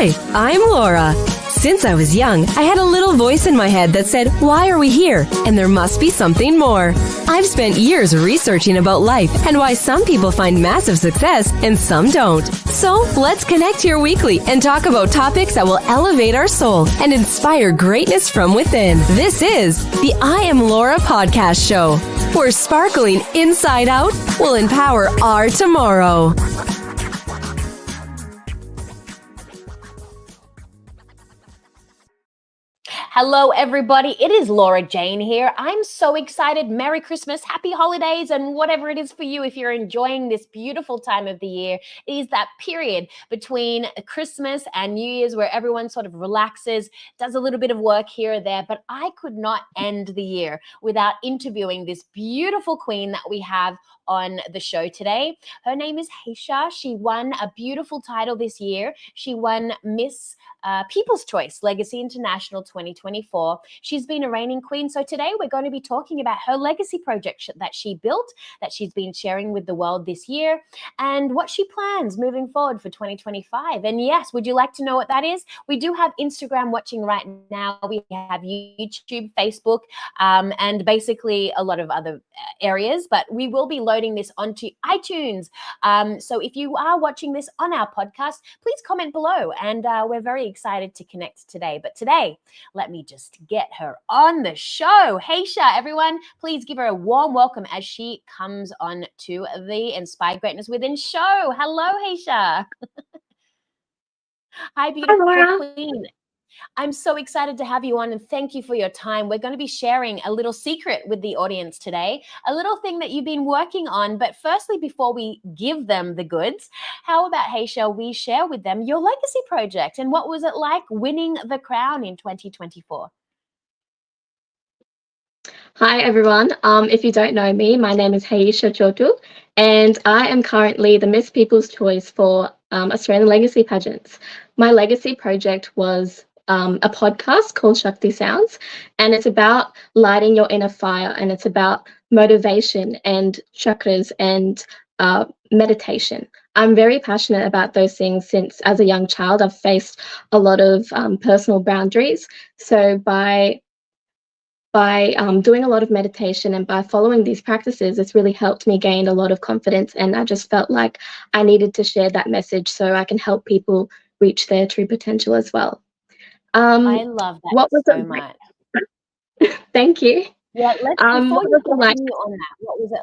Hi, I'm Laura. Since I was young, I had a little voice in my head that said, why are we here? And there must be something more. I've spent years researching about life and why some people find massive success and some don't. So let's connect here weekly and talk about topics that will elevate our soul and inspire greatness from within. This is the I Am Laura podcast show, where sparkling inside out will empower our tomorrow. Hello, everybody. It is Laura Jane here. I'm so excited. Merry Christmas, happy holidays, and whatever it is for you, if you're enjoying this beautiful time of the year, it is that period between Christmas and New Year's where everyone sort of relaxes, does a little bit of work here or there. But I could not end the year without interviewing this beautiful queen that we have on the show today. Her name is Haysha. She won a beautiful title this year. She won Miss People's Choice Legacy International 2024. She's been a reigning queen. So today we're going to be talking about her legacy project that she built, that she's been sharing with the world this year, and what she plans moving forward for 2025. And yes, would you like to know what that is? We do have Instagram watching right now. We have YouTube, Facebook, and basically a lot of other areas, but we will be loading this onto iTunes. So if you are watching this on our podcast, please comment below, and we're very excited to connect today. But today, let me just get her on the show. Haysha, everyone, please give her a warm welcome as she comes on to the Inspire Greatness Within show. Hello, Haysha. Hi, beautiful queen. I'm so excited to have you on, and thank you for your time. We're going to be sharing a little secret with the audience today, a little thing that you've been working on. But firstly, before we give them the goods, how about, Haysha, we share with them your legacy project and what was it like winning the crown in 2024? Hi, everyone. If you don't know me, my name is Haysha Chotu, and I am currently the Miss People's Choice for Australian Legacy Pageants. My legacy project was a podcast called Shakti Sounds, and it's about lighting your inner fire, and it's about motivation and chakras and meditation. I'm very passionate about those things since as a young child I've faced a lot of personal boundaries. So by doing a lot of meditation and by following these practices, it's really helped me gain a lot of confidence, and I just felt like I needed to share that message so I can help people reach their true potential as well. I love that so much. Thank you. Yeah, before you continue on that, what was it?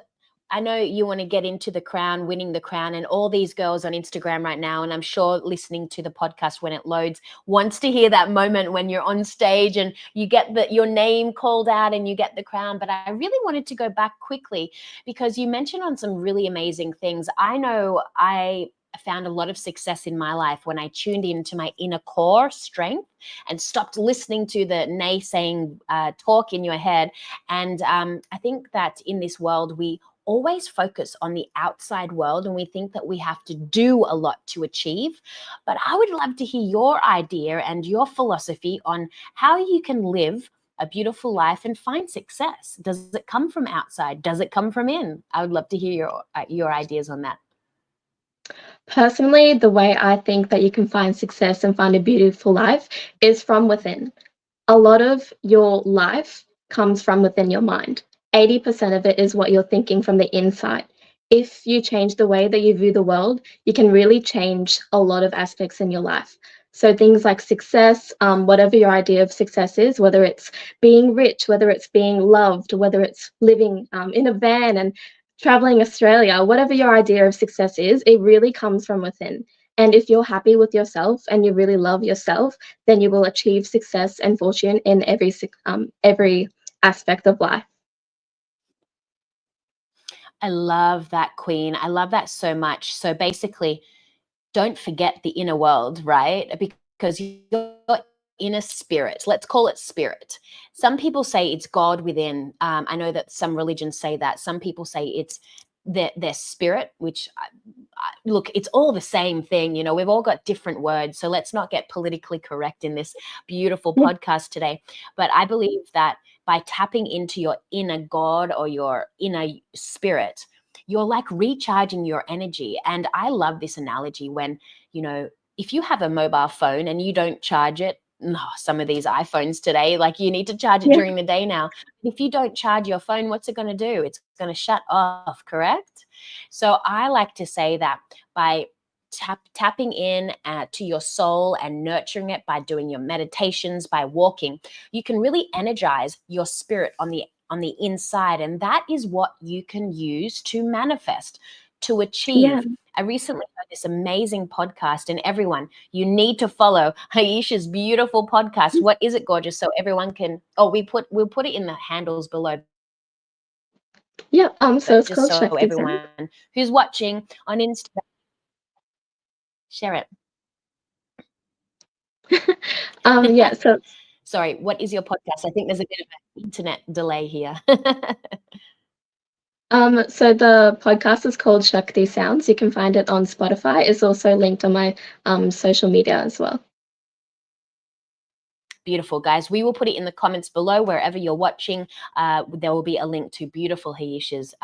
I know you want to get into the crown, winning the crown, and all these girls on Instagram right now, and I'm sure listening to the podcast when it loads wants to hear that moment when you're on stage and you get your name called out and you get the crown. But I really wanted to go back quickly because you mentioned on some really amazing things. I know I found a lot of success in my life when I tuned into my inner core strength and stopped listening to the naysaying talk in your head. And I think that in this world, we always focus on the outside world and we think that we have to do a lot to achieve. But I would love to hear your idea and your philosophy on how you can live a beautiful life and find success. Does it come from outside? Does it come from in? I would love to hear your ideas on that. Personally, the way I think that you can find success and find a beautiful life is from within. A lot of your life comes from within your mind. 80% of it is what you're thinking from the inside. If you change the way that you view the world, you can really change a lot of aspects in your life. So things like success, whatever your idea of success is, whether it's being rich, whether it's being loved, whether it's living in a van and traveling Australia, whatever your idea of success is, it really comes from within. And if you're happy with yourself and you really love yourself, then you will achieve success and fortune in every aspect of life. I love that, Queen. I love that so much. So basically, don't forget the inner world, right? Because your inner spirit, let's call it spirit. Some people say it's God within. I know that some religions say that. Some people say it's their spirit, which look, it's all the same thing. You know, we've all got different words. So let's not get politically correct in this beautiful podcast today. But I believe that by tapping into your inner God or your inner spirit, you're like recharging your energy. And I love this analogy when, you know, if you have a mobile phone and you don't charge it, no, some of these iPhones today, like you need to charge it Yeah. during the day now. If you don't charge your phone, what's it going to do? It's going to shut off, correct? So I like to say that by tapping in to your soul and nurturing it by doing your meditations, by walking, you can really energize your spirit on the inside, and that is what you can use to manifest, to Yeah. achieve. I recently heard this amazing podcast, and everyone, you need to follow Aisha's beautiful podcast. What is it, gorgeous? So everyone can. Oh, we'll put it in the handles below, Yeah. So but it's just called so Shakti Sound. everyone who's watching on Instagram, share it. Yeah. So Sorry, what is your podcast? I think there's a bit of an internet delay here. so the podcast is called Shakti Sounds. You can find it on Spotify. It's also linked on my social media as well. Beautiful, guys. We will put it in the comments below wherever you're watching. There will be a link to beautiful Haisha's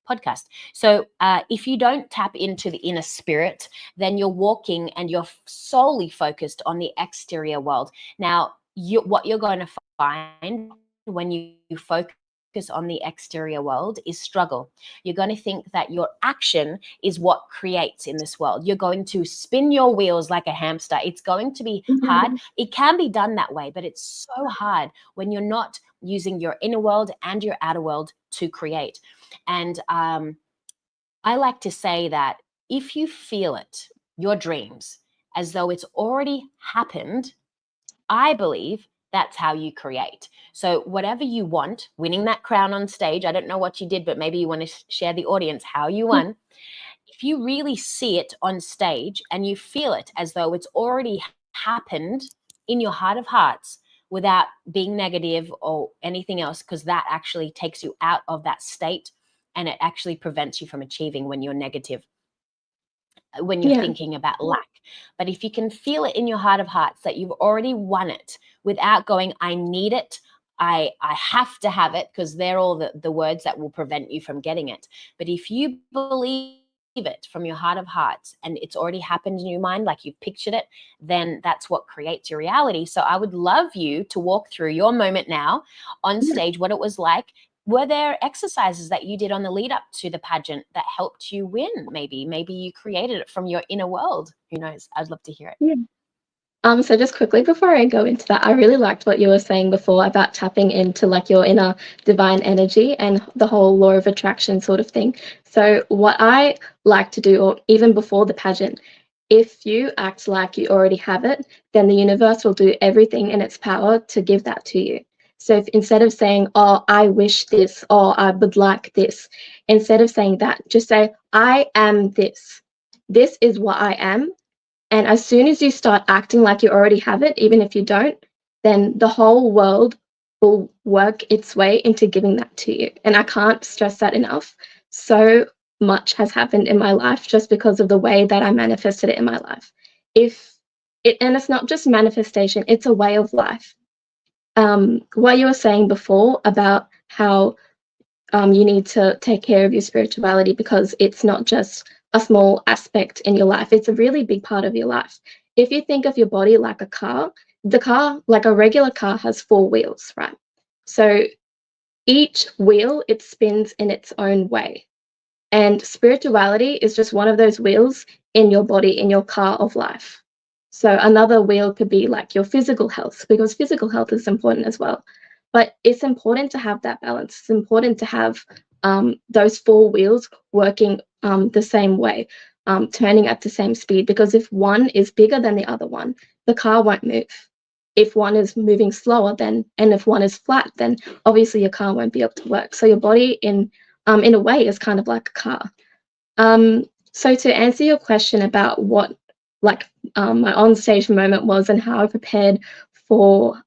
podcast. So if you don't tap into the inner spirit, then you're walking and you're solely focused on the exterior world. Now, what you're going to find when you focus on the exterior world is struggle. You're going to think that your action is what creates in this world. You're going to spin your wheels like a hamster. It's going to be hard. It can be done that way, but it's so hard when you're not using your inner world and your outer world to create. And I like to say that if you feel it, your dreams, as though it's already happened, I believe that's how you create. So whatever you want, winning that crown on stage, I don't know what you did, but maybe you want to share the audience how you won. If you really see it on stage and you feel it as though it's already happened in your heart of hearts without being negative or anything else, because that actually takes you out of that state and it actually prevents you from achieving when you're negative, when you're Yeah. thinking about lack. But if you can feel it in your heart of hearts that you've already won it without going, I need it, I have to have it, because they're all the words that will prevent you from getting it. But if you believe it from your heart of hearts and it's already happened in your mind, like you've pictured it, then that's what creates your reality. So I would love you to walk through your moment now on stage, what it was like. Were there exercises that you did on the lead up to the pageant that helped you win? Maybe you created it from your inner world. Who knows? I'd love to hear it. Yeah. So just quickly before I go into that, I really liked what you were saying before about tapping into like your inner divine energy and the whole law of attraction sort of thing. So what I like to do, or even before the pageant, if you act like you already have it, then the universe will do everything in its power to give that to you. So if, instead of saying, oh, I wish this, or I would like this, instead of saying that, just say, I am this. This is what I am. And as soon as you start acting like you already have it, even if you don't, then the whole world will work its way into giving that to you. And I can't stress that enough. So much has happened in my life just because of the way that I manifested it in my life. And it's not just manifestation, it's a way of life. What you were saying before about how you need to take care of your spirituality because it's not just a small aspect in your life, it's a really big part of your life. If you think of your body like a car, the car, like a regular car, has four wheels, right? So each wheel, it spins in its own way. And spirituality is just one of those wheels in your body, in your car of life. So another wheel could be like your physical health, because physical health is important as well. But it's important to have that balance. It's important to have those four wheels working the same way, turning at the same speed. Because if one is bigger than the other one, the car won't move. If one is moving slower, then and if one is flat, then obviously your car won't be able to work. So your body, in a way, is kind of like a car. So to answer your question about what like my on-stage moment was and how I prepared for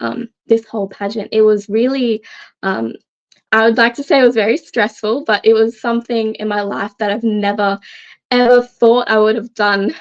this whole pageant, it was really, I would like to say it was very stressful, but it was something in my life that I've never ever thought I would have done.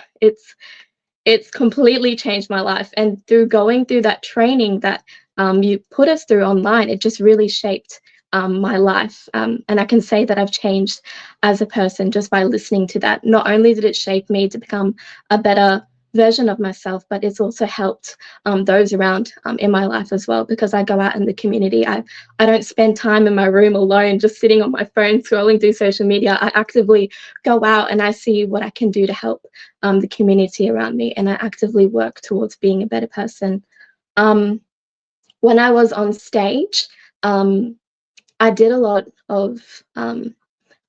It's completely changed my life, and through going through that training that you put us through online, it just really shaped my life. And I can say that I've changed as a person just by listening to that. Not only did it shape me to become a better version of myself, but it's also helped those around in my life as well, because I go out in the community. I don't spend time in my room alone just sitting on my phone scrolling through social media. I actively go out and I see what I can do to help the community around me, and I actively work towards being a better person. Um, when I was on stage, I did a lot of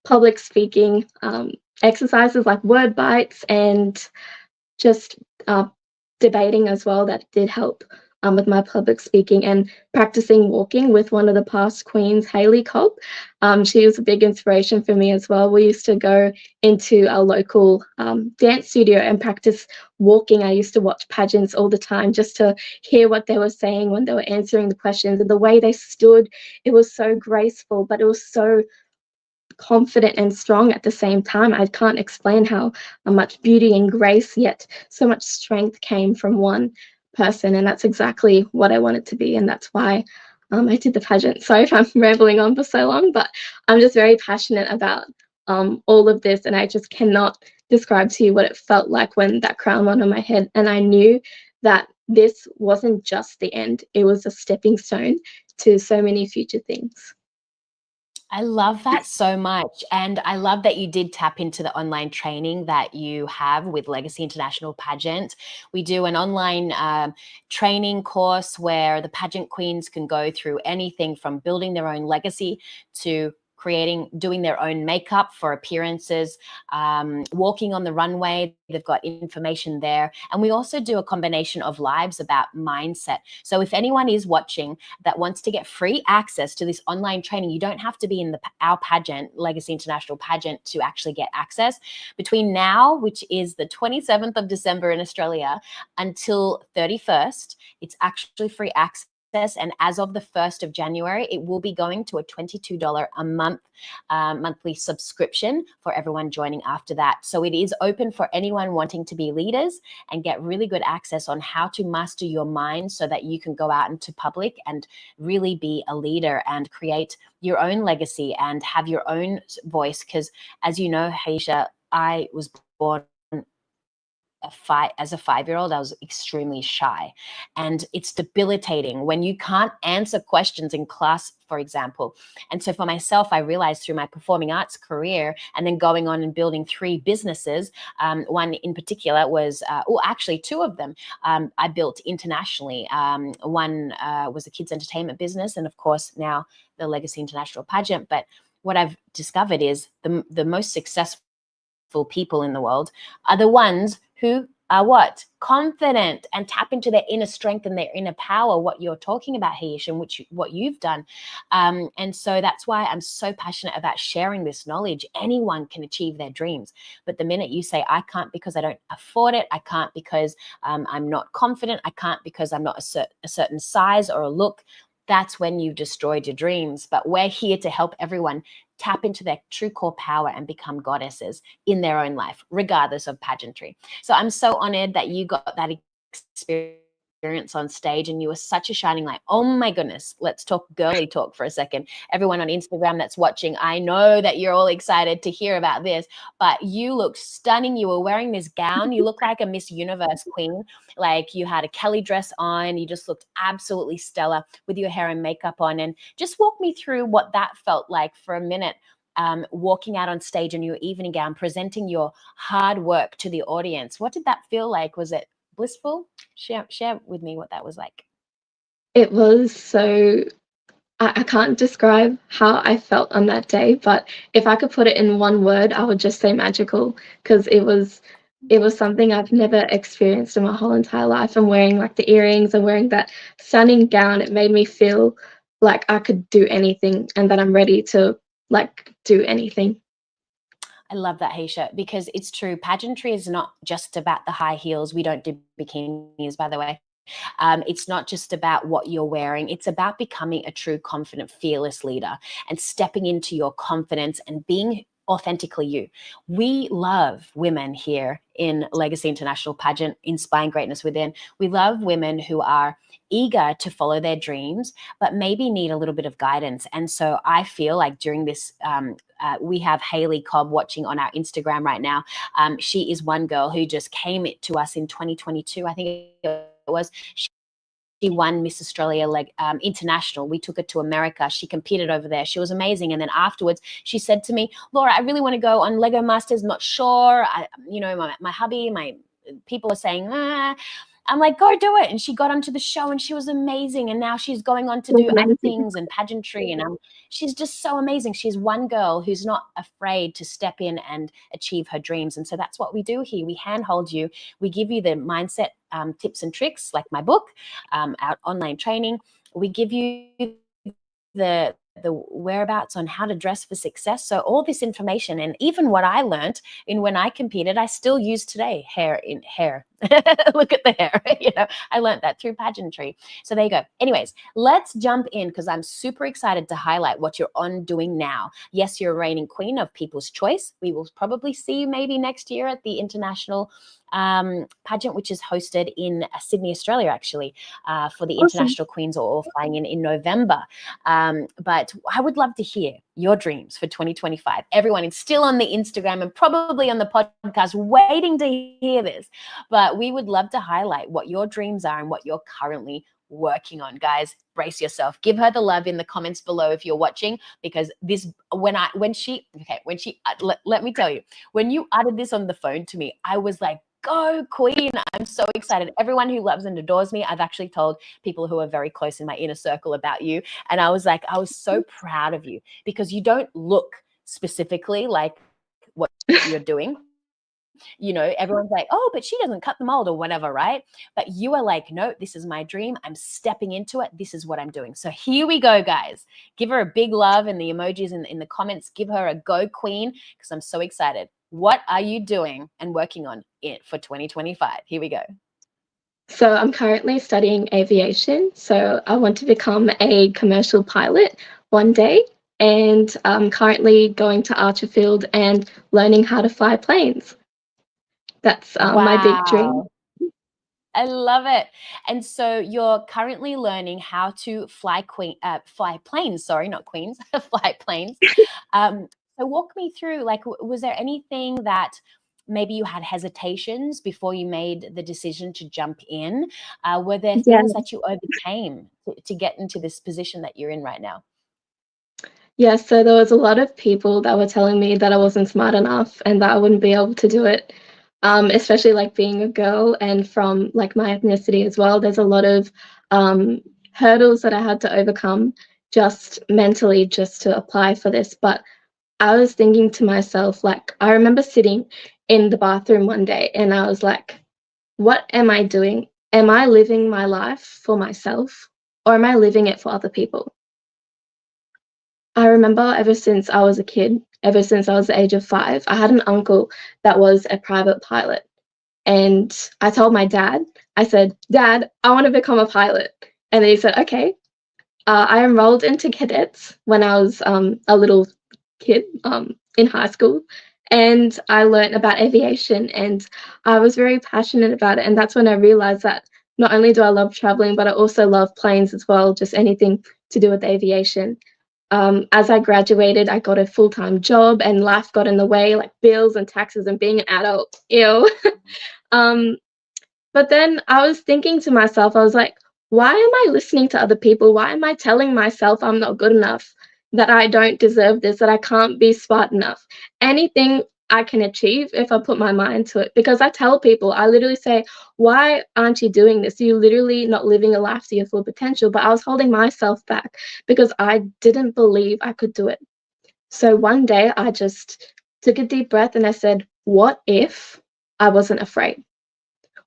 public speaking exercises like word bites and just debating as well. That did help with my public speaking, and practicing walking with one of the past queens, Hayley Cobb. She was a big inspiration for me as well. We used to go into our local dance studio and practice walking. I used to watch pageants all the time just to hear what they were saying when they were answering the questions, and the way they stood, it was so graceful, but it was so confident and strong at the same time. I can't explain how much beauty and grace, yet so much strength came from one person. And that's exactly what I wanted to be. And that's why I did the pageant. Sorry if I'm rambling on for so long, but I'm just very passionate about all of this. And I just cannot describe to you what it felt like when that crown went on my head. And I knew that this wasn't just the end, it was a stepping stone to so many future things. I love that so much. And I love that you did tap into the online training that you have with Legacy International Pageant. We do an online training course where the pageant queens can go through anything from building their own legacy to doing their own makeup for appearances, walking on the runway. They've got information there. And we also do a combination of lives about mindset. So if anyone is watching that wants to get free access to this online training, you don't have to be in our pageant, Legacy International Pageant, to actually get access. Between now, which is the 27th of December in Australia, until 31st, it's actually free access. And as of the 1st of January, it will be going to a $22 a month monthly subscription for everyone joining after that. So it is open for anyone wanting to be leaders and get really good access on how to master your mind so that you can go out into public and really be a leader and create your own legacy and have your own voice. Because as you know, Haisha, I was born as a 5-year-old, I was extremely shy, and it's debilitating when you can't answer questions in class, for example. And so for myself, I realized through my performing arts career and then going on and building 3 businesses, one in particular was, actually 2 of them, I built internationally. One was a kids entertainment business, and of course now the Legacy International Pageant. But what I've discovered is the most successful people in the world are the ones who are what? Confident, and tap into their inner strength and their inner power, what you're talking about, Heish, and what you've done. And so that's why I'm so passionate about sharing this knowledge. Anyone can achieve their dreams. But the minute you say, I can't because I don't afford it, I can't because I'm not confident, I can't because I'm not a certain size or a look, that's when you've destroyed your dreams. But we're here to help everyone tap into their true core power and become goddesses in their own life, regardless of pageantry. So I'm so honored that you got that experience on stage and you were such a shining light. Oh my goodness. Let's talk girly talk for a second. Everyone on Instagram that's watching, I know that you're all excited to hear about this, but you look stunning. You were wearing this gown. You look like a Miss Universe queen. Like you had a Kelly dress on. You just looked absolutely stellar with your hair and makeup on. And just walk me through what that felt like for a minute. Walking out on stage in your evening gown, presenting your hard work to the audience. What did that feel like? Was it blissful? Share with me what that was like. It was so, I can't describe how I felt on that day, but if I could put it in one word, I would just say magical, because it was something I've never experienced in my whole entire life. And wearing like the earrings and wearing that stunning gown, it made me feel like I could do anything and that I'm ready to like do anything. I love that, Haisha, because it's true. Pageantry is not just about the high heels. We don't do bikinis, by the way. It's not just about what you're wearing. It's about becoming a true, confident, fearless leader and stepping into your confidence and being authentically you. We love women here in Legacy International Pageant, Inspiring Greatness Within. We love women who are eager to follow their dreams, but maybe need a little bit of guidance. And so I feel like during this, we have Haley Cobb watching on our Instagram right now. She is one girl who just came to us in 2022, I think it was. She won Miss Australia International. We took her to America. She competed over there. She was amazing. And then afterwards, she said to me, Laura, I really want to go on Lego Masters. Not sure. My hubby, my people are saying, I'm like, go do it. And she got onto the show and she was amazing. And now she's going on to do other things and pageantry. And she's just so amazing. She's one girl who's not afraid to step in and achieve her dreams. And so that's what we do here. We handhold you. We give you the mindset tips and tricks, like my book, our online training. We give you the whereabouts on how to dress for success. So all this information, and even what I learned in when I competed, I still use today. Hair. Look at the hair. I learned that through pageantry. So there you go. Anyways, let's jump in, because I'm super excited to highlight what you're on doing now. Yes, you're a reigning queen of People's Choice. We will probably see you maybe next year at the international pageant, which is hosted in Sydney, Australia, actually, for the international queens, or flying in November. But I would love to hear your dreams for 2025. Everyone is still on the Instagram and probably on the podcast waiting to hear this. But we would love to highlight what your dreams are and what you're currently working on. Guys, brace yourself. Give her the love in the comments below if you're watching, because this, let me tell you, when you uttered this on the phone to me, I was like, go queen. I'm so excited. Everyone who loves and adores me, I've actually told people who are very close in my inner circle about you. And I was like, I was so proud of you, because you don't look specifically like what you're doing. Everyone's like, oh, but she doesn't cut the mold or whatever, right? But you are like, no, this is my dream. I'm stepping into it. This is what I'm doing. So here we go, guys. Give her a big love in the emojis in the comments. Give her a go queen, because I'm so excited. What are you doing and working on it for 2025? Here we go. So I'm currently studying aviation. So I want to become a commercial pilot one day. And I'm currently going to Archerfield and learning how to fly planes. That's my big dream. I love it. And so you're currently learning how to fly planes. Sorry, not queens. Fly planes. So walk me through, was there anything that maybe you had hesitations before you made the decision to jump in? Were there things that you overcame to get into this position that you're in right now? Yeah, so there was a lot of people that were telling me that I wasn't smart enough and that I wouldn't be able to do it. Especially being a girl and from my ethnicity as well. There's a lot of hurdles that I had to overcome just mentally just to apply for this. But I was thinking to myself, I remember sitting in the bathroom one day and I was like, what am I doing? Am I living my life for myself, or am I living it for other people? I remember ever since I was a kid, ever since I was the age of 5, I had an uncle that was a private pilot. And I told my dad, I said, Dad, I want to become a pilot. And then he said, okay. I enrolled into cadets when I was a little kid in high school. And I learned about aviation and I was very passionate about it. And that's when I realized that not only do I love traveling, but I also love planes as well, just anything to do with aviation. As I graduated, I got a full-time job and life got in the way, bills and taxes and being an adult. Ew. But then I was thinking to myself, I was like, why am I listening to other people? Why am I telling myself I'm not good enough, that I don't deserve this, that I can't be smart enough? Anything I can achieve if I put my mind to it. Because I tell people, I literally say, why aren't you doing this? You're literally not living a life to your full potential. But I was holding myself back because I didn't believe I could do it. So one day I just took a deep breath and I said, what if I wasn't afraid?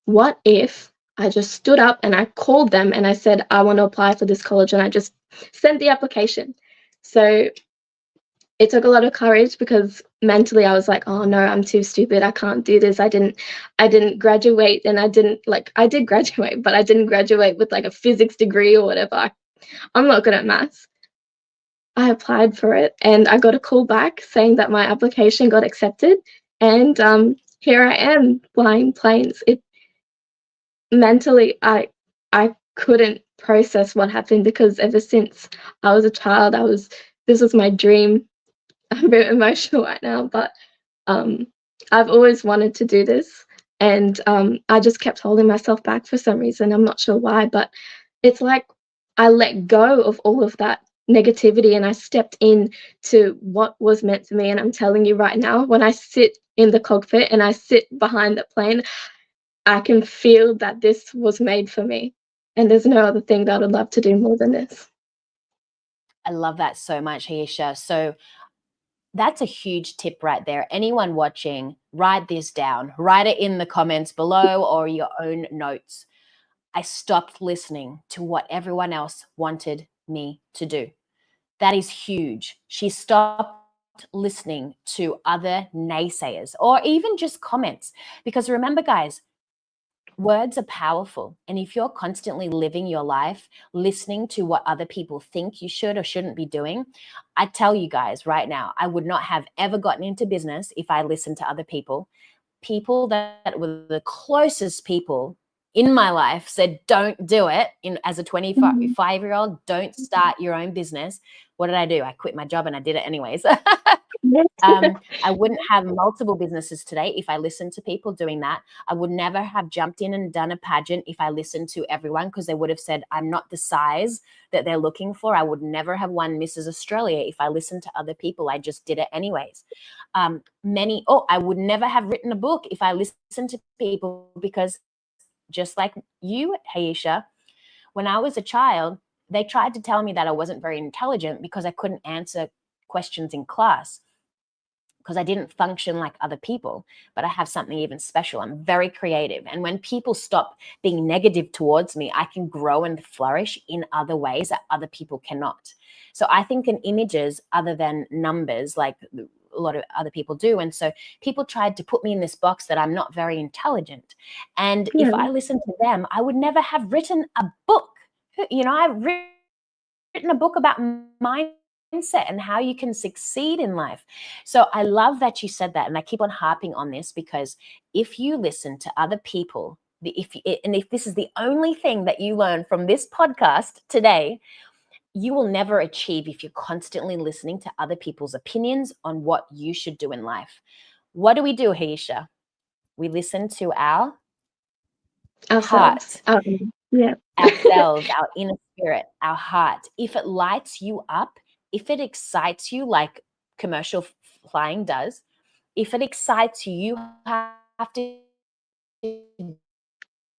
What if I just stood up and I called them and I said, I want to apply for this college, and I just sent the application. So it took a lot of courage because mentally I was like, oh no, I'm too stupid. I can't do this. I didn't graduate, and I did graduate, but I didn't graduate with a physics degree or whatever. I'm not good at maths. I applied for it and I got a call back saying that my application got accepted. And here I am flying planes. It mentally, I couldn't process what happened because ever since I was a child, this was my dream. I'm a bit emotional right now, but um, I've always wanted to do this, and I just kept holding myself back for some reason. I'm not sure why, but it's like I let go of all of that negativity and I stepped in to what was meant for me. And I'm telling you right now, when I sit in the cockpit and I sit behind the plane, I can feel that this was made for me. And there's no other thing that I would love to do more than this. I love that so much, Aisha. So that's a huge tip right there. Anyone watching, write this down. Write it in the comments below or your own notes. I stopped listening to what everyone else wanted me to do. That is huge. She stopped listening to other naysayers or even just comments. Because remember, guys, words are powerful. And if you're constantly living your life, listening to what other people think you should or shouldn't be doing, I tell you guys right now, I would not have ever gotten into business if I listened to other people. People that were the closest people in my life said, don't do it. As a Mhm. 25-year-old, don't start your own business. What did I do? I quit my job and I did it anyways. Yes. I wouldn't have multiple businesses today if I listened to people doing that. I would never have jumped in and done a pageant if I listened to everyone, because they would have said, I'm not the size that they're looking for. I would never have won Mrs. Australia if I listened to other people. I just did it anyways. I would never have written a book if I listened to people, because just like you, Haisha, when I was a child, they tried to tell me that I wasn't very intelligent because I couldn't answer questions in class, because I didn't function like other people, but I have something even special. I'm very creative. And when people stop being negative towards me, I can grow and flourish in other ways that other people cannot. So I think in images other than numbers, like a lot of other people do. And so people tried to put me in this box that I'm not very intelligent. And if Yeah. I listened to them, I would never have written a book. I've written a book about mindset and how you can succeed in life. So I love that you said that. And I keep on harping on this, because if you listen to other people, if this is the only thing that you learn from this podcast today, you will never achieve if you're constantly listening to other people's opinions on what you should do in life. What do, Haisha? We listen to our Ourselves. heart, Yeah. ourselves, our inner spirit, our heart. If it lights you up, if it excites you like commercial flying does, if it excites you, you have to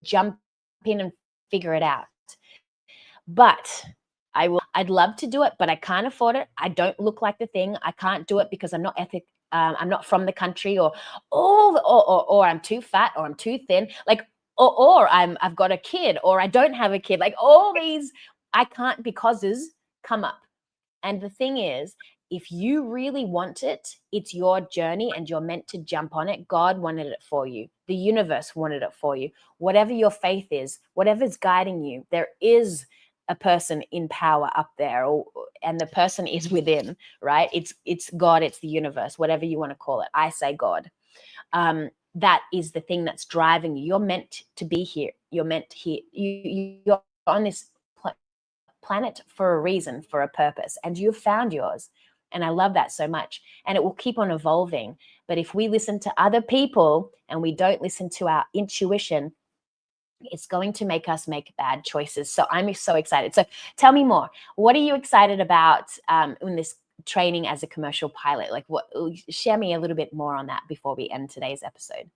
jump in and figure it out. But I'd love to do it, but I can't afford it. I don't look like the thing. I can't do it because I'm not I'm not from the country, or I'm too fat, or I'm too thin. Like, or I've got a kid, or I don't have a kid. Like, all these I can't becauses come up. And the thing is, if you really want it, it's your journey and you're meant to jump on it. God wanted it for you. The universe wanted it for you. Whatever your faith is, whatever's guiding you, there is a person in power up there, and the person is within, right? It's God, it's the universe, whatever you want to call it. I say God. That is the thing that's driving you. You're meant to be here. You're meant here. You're on this planet for a reason, for a purpose, and you've found yours. And I love that so much. And it will keep on evolving. But if we listen to other people and we don't listen to our intuition, it's going to make us make bad choices. So I'm so excited. So tell me more. What are you excited about in this training as a commercial pilot? Like, share me a little bit more on that before we end today's episode.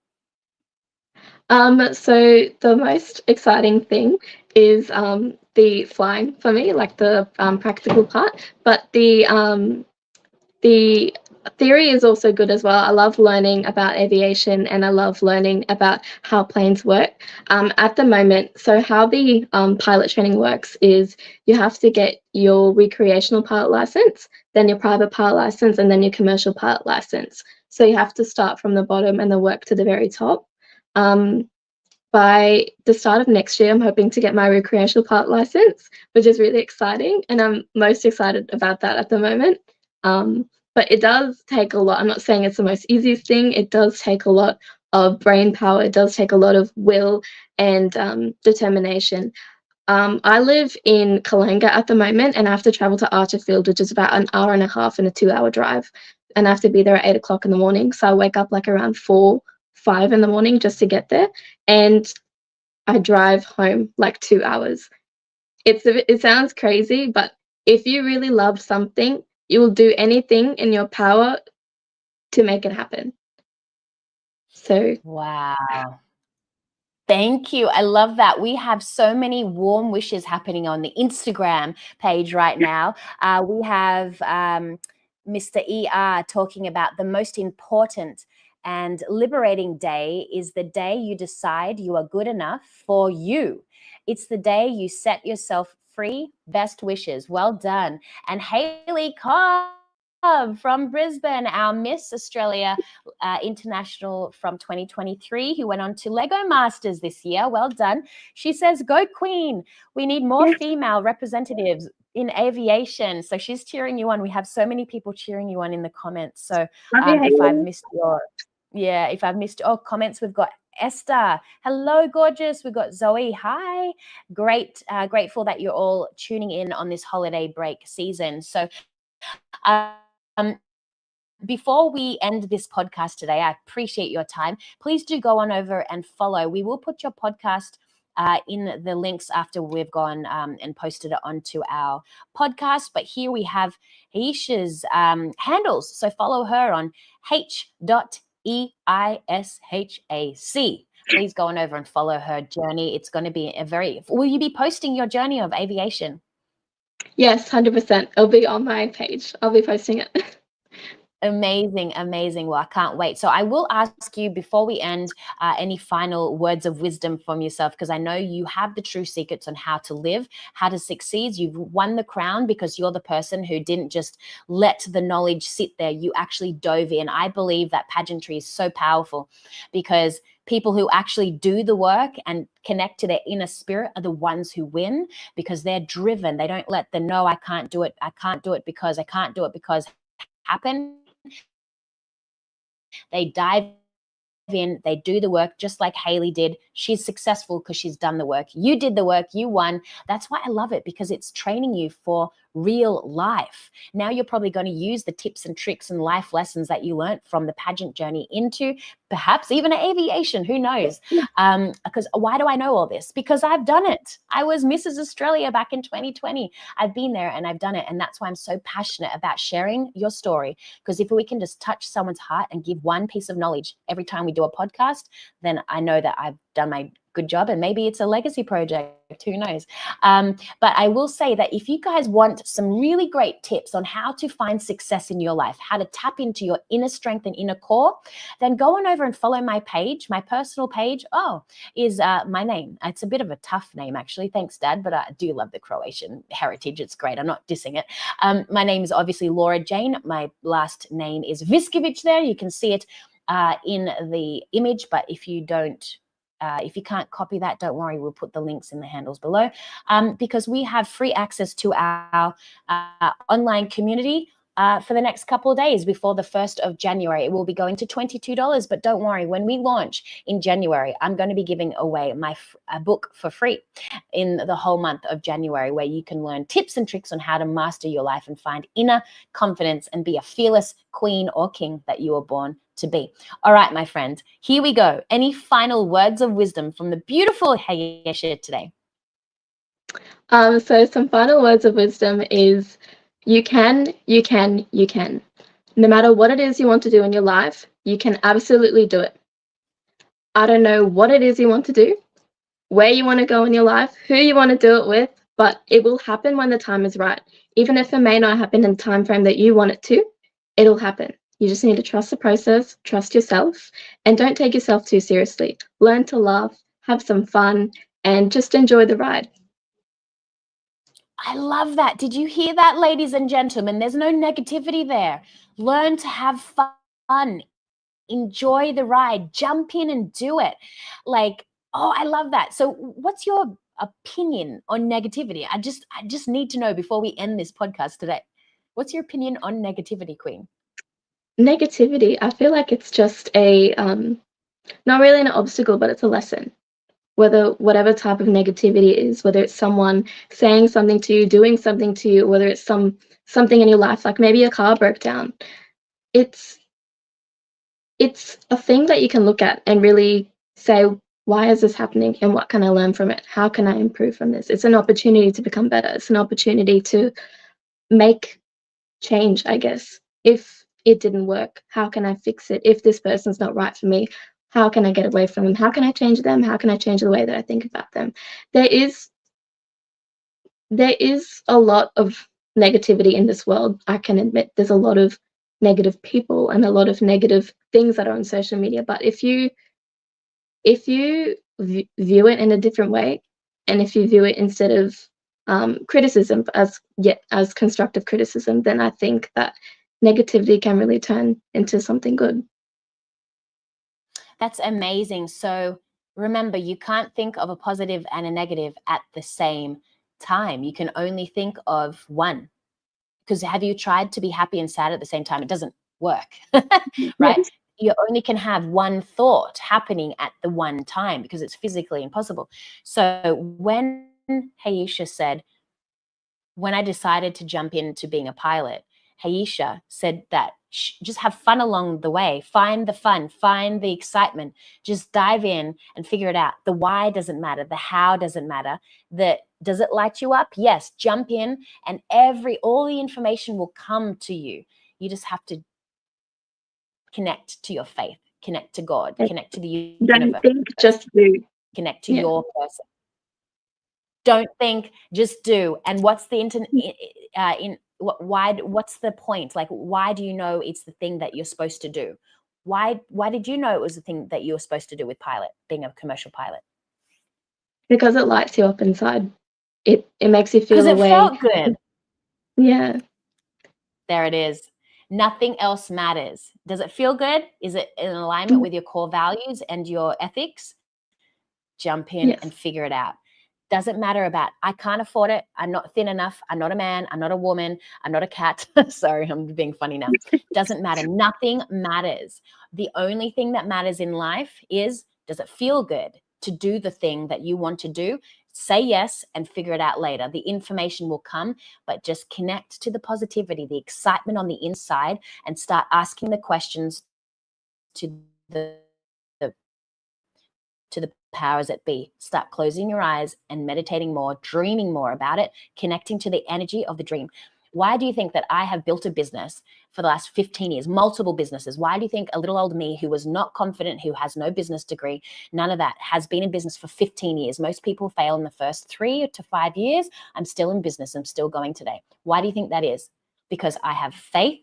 So the most exciting thing is the flying for me, like the practical part. But the theory is also good as well. I love learning about aviation and I love learning about how planes work. At the moment, so how the pilot training works is you have to get your recreational pilot license, then your private pilot license, and then your commercial pilot license. So you have to start from the bottom and then work to the very top. Um, by the start of next year, I'm hoping to get my recreational part license, which is really exciting, and I'm most excited about that at the moment. But it does take a lot. I'm not saying it's the most easiest thing. It does take a lot of brain power. It does take a lot of will and determination. I live in Kalanga at the moment, and I have to travel to Archerfield, which is about an hour and a half and a 2-hour drive. And I have to be there at 8 o'clock in the morning. So I wake up like around 4, 5 in the morning just to get there. And I drive home like 2 hours. It sounds crazy, but if you really love something, you will do anything in your power to make it happen. So Wow. Thank you. I love that. We have so many warm wishes happening on the Instagram page right now. We have Mr. ER talking about the most important and liberating day is the day you decide you are good enough for you. It's the day you set yourself free. Best wishes. Well done. And Haley Cobb from Brisbane, our Miss Australia International from 2023, who went on to Lego Masters this year. Well done. She says, "Go Queen. We need more female representatives in aviation." So she's cheering you on. We have so many people cheering you on in the comments. So if I've missed comments, we've got Esther. Hello, gorgeous. We've got Zoe. Hi. Grateful that you're all tuning in on this holiday break season. So before we end this podcast today, I appreciate your time. Please do go on over and follow. We will put your podcast in the links after we've gone and posted it onto our podcast. But here we have Aisha's handles. So follow her on h.eishac. Please go on over and follow her journey. It's going to be will you be posting your journey of aviation? yes, 100%. It'll be on my page. I'll be posting it. Amazing. Well, I can't wait. So I will ask you before we end any final words of wisdom from yourself, because I know you have the true secrets on how to live, how to succeed. You've won the crown because you're the person who didn't just let the knowledge sit there. You actually dove in. I believe that pageantry is so powerful because people who actually do the work and connect to their inner spirit are the ones who win because they're driven. They don't let the no, I can't do it because happen. They dive in, they do the work just like Haley did. She's successful because she's done the work. You did the work, you won. That's why I love it, because it's training you for real life. Now you're probably going to use the tips and tricks and life lessons that you learned from the pageant journey into perhaps even aviation. Who knows? Because why do I know all this? Because I've done it. I was Mrs. Australia back in 2020. I've been there and I've done it. And that's why I'm so passionate about sharing your story. Because if we can just touch someone's heart and give one piece of knowledge every time we do a podcast, then I know that I've done my good job, and maybe it's a legacy project, who knows. But I will say that if you guys want some really great tips on how to find success in your life, how to tap into your inner strength and inner core, then go on over and follow my page. My personal page is my name. It's a bit of a tough name, actually. Thanks, Dad, but I do love the Croatian heritage. It's great. I'm not dissing it. My name is obviously Laura Jane. My last name is Viskovic there. You can see it in the image, but if you can't copy that, don't worry, we'll put the links in the handles below, because we have free access to our online community for the next couple of days before the 1st of January. It will be going to $22, but don't worry, when we launch in January, I'm going to be giving away my book for free in the whole month of January, where you can learn tips and tricks on how to master your life and find inner confidence and be a fearless queen or king that you were born to be. All right, my friend, here we go. Any final words of wisdom from the beautiful Hayesha today? So some final words of wisdom is you can. No matter what it is you want to do in your life, you can absolutely do it. I don't know what it is you want to do, where you want to go in your life, who you want to do it with, but it will happen when the time is right. Even if it may not happen in the time frame that you want it to, it'll happen. You just need to trust the process, trust yourself, and don't take yourself too seriously. Learn to laugh, have some fun, and just enjoy the ride. I love that. Did you hear that, ladies and gentlemen? There's no negativity there. Learn to have fun. Enjoy the ride. Jump in and do it. Like, Oh, I love that. So what's your opinion on negativity? I just need to know before we end this podcast today. What's your opinion on negativity, Queen? Negativity, I feel like it's just a not really an obstacle, but it's a lesson. Whatever type of negativity it is, whether it's someone saying something to you, doing something to you, whether it's something in your life, like maybe a car broke down, it's a thing that you can look at and really say, why is this happening and what can I learn from it? How can I improve from this? It's an opportunity to become better. It's an opportunity to make change, I guess. If it didn't work, how can I fix it? If this person's not right for me, how can I get away from them? How can I change them? How can I change the way that I think about them? There is a lot of negativity in this world. I can admit there's a lot of negative people and a lot of negative things that are on social media. But if you view it in a different way, and if you view it instead of criticism as constructive criticism, then I think that negativity can really turn into something good. That's amazing. So remember, you can't think of a positive and a negative at the same time. You can only think of one. Because have you tried to be happy and sad at the same time? It doesn't work, right? Yes. You only can have one thought happening at the one time because it's physically impossible. So when Haisha said, when I decided to jump into being a pilot, Haisha said that just have fun along the way. Find the fun, find the excitement. Just dive in and figure it out. The why doesn't matter. The how doesn't matter. Does it light you up? Yes. Jump in, and all the information will come to you. You just have to connect to your faith, connect to God, connect to the Don't universe, think, just do. connect to your person. Don't think, just do. And what's the what's the point? Like, why do you know it's the thing that you're supposed to do? Why did you know it was the thing that you were supposed to do with being a commercial pilot? Because it lights you up inside. It makes you feel Because it away. felt good. Yeah. There it is. Nothing else matters. Does it feel good? Is it in alignment with your core values and your ethics? Jump in and figure it out. Doesn't matter about, I can't afford it. I'm not thin enough. I'm not a man. I'm not a woman. I'm not a cat. Sorry, I'm being funny now. Doesn't matter. Nothing matters. The only thing that matters in life is, does it feel good to do the thing that you want to do? Say yes and figure it out later. The information will come, but just connect to the positivity, the excitement on the inside, and start asking the questions to the powers that be. Start closing your eyes and meditating more, dreaming more about it, connecting to the energy of the dream. Why do you think that I have built a business for the last 15 years, multiple businesses? Why do you think a little old me who was not confident, who has no business degree, none of that, has been in business for 15 years? Most people fail in the first 3 to 5 years. I'm still in business. I'm still going today. Why do you think that is? Because I have faith.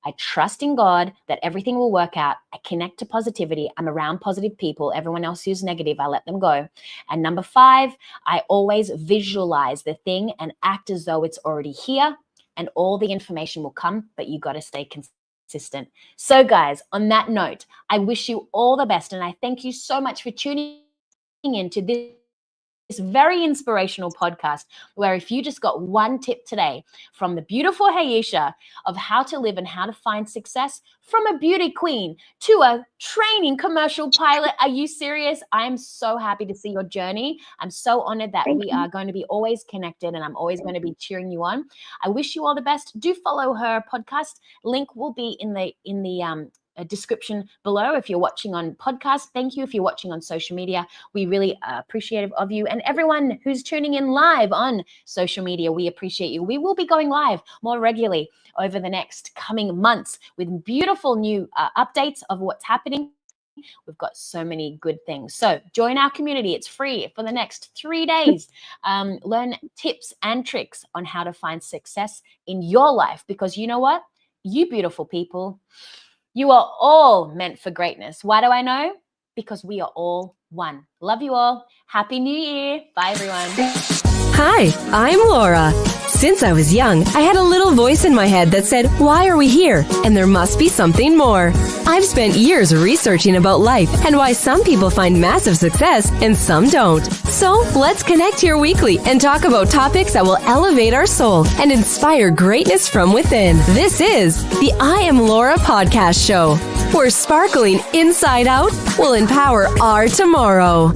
I trust in God that everything will work out. I connect to positivity. I'm around positive people. Everyone else who's negative, I let them go. And number 5, I always visualize the thing and act as though it's already here, and all the information will come, but you got to stay consistent. So guys, on that note, I wish you all the best. And I thank you so much for tuning into this very inspirational podcast, where if you just got one tip today from the beautiful Haisha of how to live and how to find success, from a beauty queen to a training commercial pilot. Are you serious? I'm so happy to see your journey. I'm so honored that we are going to be always connected, and I'm always going to be cheering you on. I wish you all the best. Do follow her podcast. Link will be in the description below if you're watching on podcast. Thank you if you're watching on social media. We really are appreciative of you, and everyone who's tuning in live on social media, we appreciate you. We will be going live more regularly over the next coming months with beautiful new updates of what's happening. We've got so many good things. So join our community. It's free for the next 3 days. Learn tips and tricks on how to find success in your life, because you know what? You beautiful people, you are all meant for greatness. Why do I know? Because we are all one. Love you all. Happy New Year. Bye, everyone. Hi, I'm Laura. Since I was young, I had a little voice in my head that said, why are we here? And there must be something more. I've spent years researching about life and why some people find massive success and some don't. So let's connect here weekly and talk about topics that will elevate our soul and inspire greatness from within. This is the I Am Laura podcast show, where sparkling inside out will empower our tomorrow.